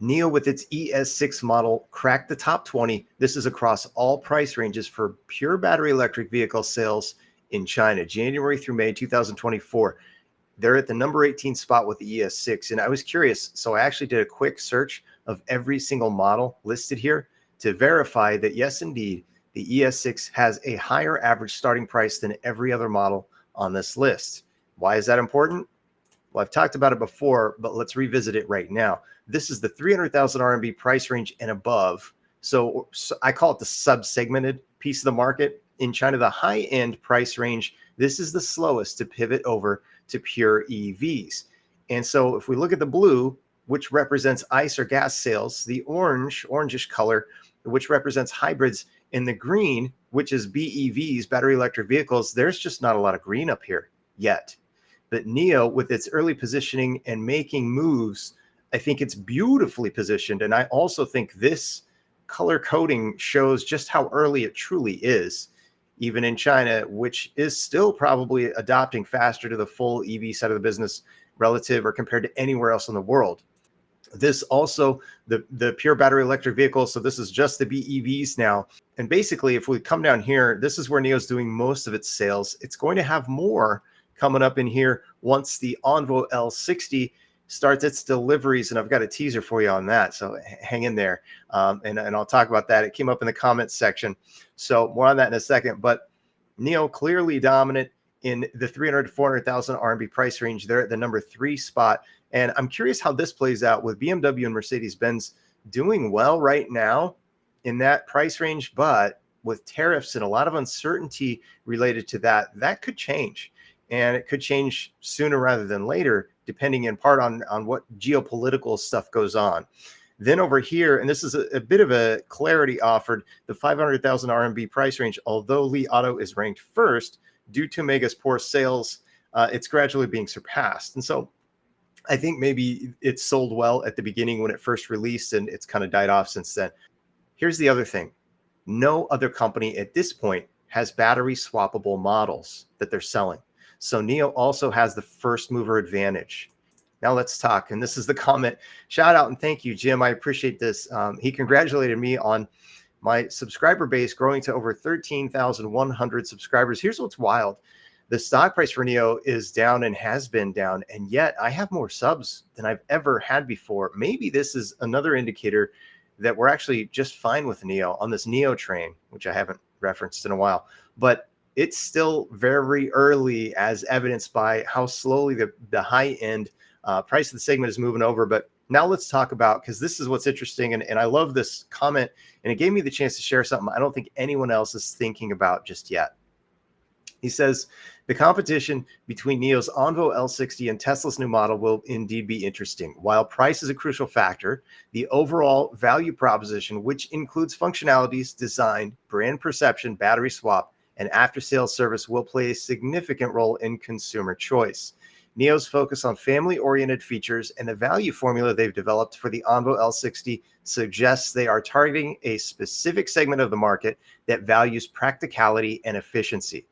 NIO with its ES6 model cracked the top 20. This is across all price ranges for pure battery electric vehicle sales in China, January through May 2024. They're at the number 18 spot with the ES6. And I was curious, so I actually did a quick search of every single model listed here to verify that, yes, indeed, the ES6 has a higher average starting price than every other model on this list. Why is that important? Well, I've talked about it before, but let's revisit it right now. This is the 300,000 RMB price range and above. So I call it the sub-segmented piece of the market. In China, the high-end price range, this is the slowest to pivot over to pure EVs. And so if we look at the blue, which represents ICE or gas sales, the orangish color, which represents hybrids, and the green, which is BEVs, battery electric vehicles, there's just not a lot of green up here yet. But NIO, with its early positioning and making moves, I think it's beautifully positioned. And I also think this color coding shows just how early it truly is, even in China, which is still probably adopting faster to the full EV side of the business relative or compared to anywhere else in the world. This also, the pure battery electric vehicles, so this is just the BEVs now. And basically, if we come down here, this is where NIO's doing most of its sales. It's going to have more coming up in here once the Onvo L60 starts its deliveries. And I've got a teaser for you on that, so hang in there. And I'll talk about that. It came up in the comments section. So more on that in a second. But NIO clearly dominant in the 300 to 400,000 RMB price range. They're at the number 3 spot. And I'm curious how this plays out with BMW and Mercedes-Benz doing well right now in that price range, but with tariffs and a lot of uncertainty related to that, that could change. And it could change sooner rather than later, depending in part on what geopolitical stuff goes on. Then over here, and this is a bit of a clarity offered, the 500,000 RMB price range, although Li Auto is ranked first, due to Mega's poor sales, it's gradually being surpassed. And so I think maybe it sold well at the beginning when it first released, and it's kind of died off since then. Here's the other thing. No other company at this point has battery swappable models that they're selling. So NIO also has the first mover advantage. Now let's talk. And this is the comment. Shout out and thank you, Jim. I appreciate this. He congratulated me on my subscriber base growing to over 13,100 subscribers. Here's what's wild. The stock price for NIO is down and has been down, and yet I have more subs than I've ever had before. Maybe this is another indicator that we're actually just fine with NIO on this NIO train, which I haven't referenced in a while. But it's still very early, as evidenced by how slowly the high-end price of the segment is moving over. But now let's talk about, because this is what's interesting, and I love this comment, and it gave me the chance to share something I don't think anyone else is thinking about just yet. He says, the competition between NIO's Onvo L60 and Tesla's new model will indeed be interesting. While price is a crucial factor, the overall value proposition, which includes functionalities, design, brand perception, battery swap, and after-sales service, will play a significant role in consumer choice. NIO's focus on family-oriented features and the value formula they've developed for the Onvo L60 suggests they are targeting a specific segment of the market that values practicality and efficiency.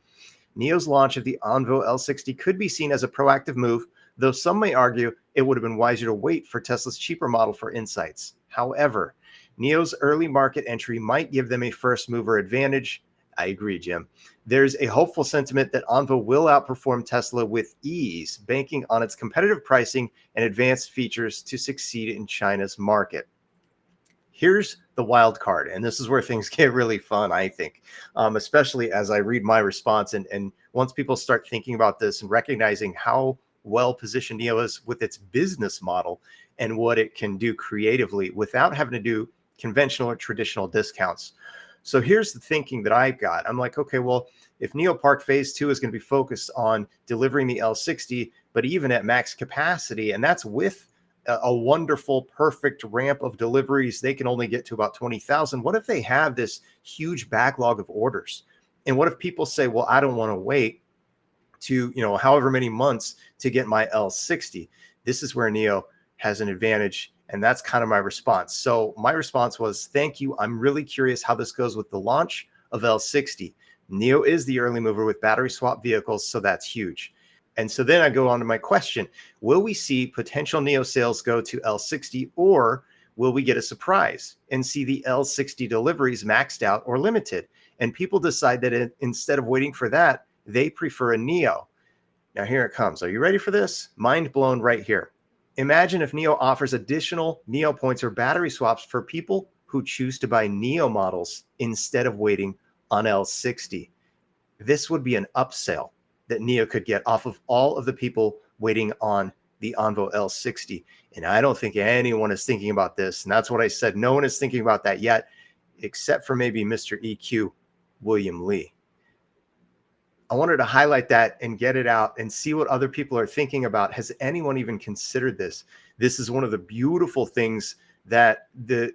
NIO's launch of the Envo L60 could be seen as a proactive move, though some may argue it would have been wiser to wait for Tesla's cheaper model for insights. However, NIO's early market entry might give them a first mover advantage. I agree, Jim. There's a hopeful sentiment that Envo will outperform Tesla with ease, banking on its competitive pricing and advanced features to succeed in China's market. Here's the wild card, and this is where things get really fun, I think, especially as I read my response. And once people start thinking about this and recognizing how well positioned NIO is with its business model and what it can do creatively without having to do conventional or traditional discounts. So here's the thinking that I've got. I'm like, okay, well, if NIO Park Phase 2 is going to be focused on delivering the L60, but even at max capacity, and that's with a wonderful, perfect ramp of deliveries, they can only get to about 20,000. What if they have this huge backlog of orders? And what if people say, well, I don't want to wait to, however many months to get my L60? This is where NIO has an advantage. And that's kind of my response. So my response was, thank you. I'm really curious how this goes with the launch of L60. NIO is the early mover with battery swap vehicles, so that's huge. And so then I go on to my question, will we see potential NIO sales go to L60, or will we get a surprise and see the L60 deliveries maxed out or limited? And people decide that instead of waiting for that, they prefer a NIO. Now here it comes. Are you ready for this? Mind blown right here. Imagine if NIO offers additional NIO points or battery swaps for people who choose to buy NIO models instead of waiting on L60. This would be an upsell that NIO could get off of all of the people waiting on the Onvo L60. And I don't think anyone is thinking about this. And that's what I said. No one is thinking about that yet, except for maybe Mr. EQ, William Lee. I wanted to highlight that and get it out and see what other people are thinking about. Has anyone even considered this? This is one of the beautiful things that the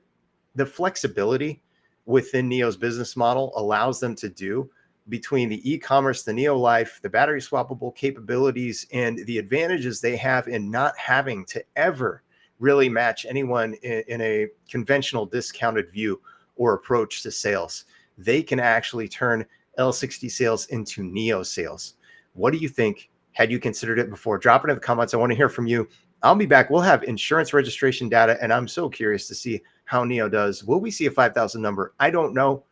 flexibility within NIO's business model allows them to do, between the e-commerce, the NIO Life, the battery swappable capabilities, and the advantages they have in not having to ever really match anyone in a conventional discounted view or approach to sales. They can actually turn L60 sales into NIO sales. What do you think? Had you considered it before? Drop it in the comments. I want to hear from you. I'll be back. We'll have insurance registration data, and I'm so curious to see how NIO does. Will we see a 5,000 number? I don't know,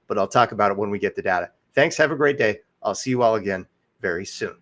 but I'll talk about it when we get the data. Thanks. Have a great day. I'll see you all again very soon.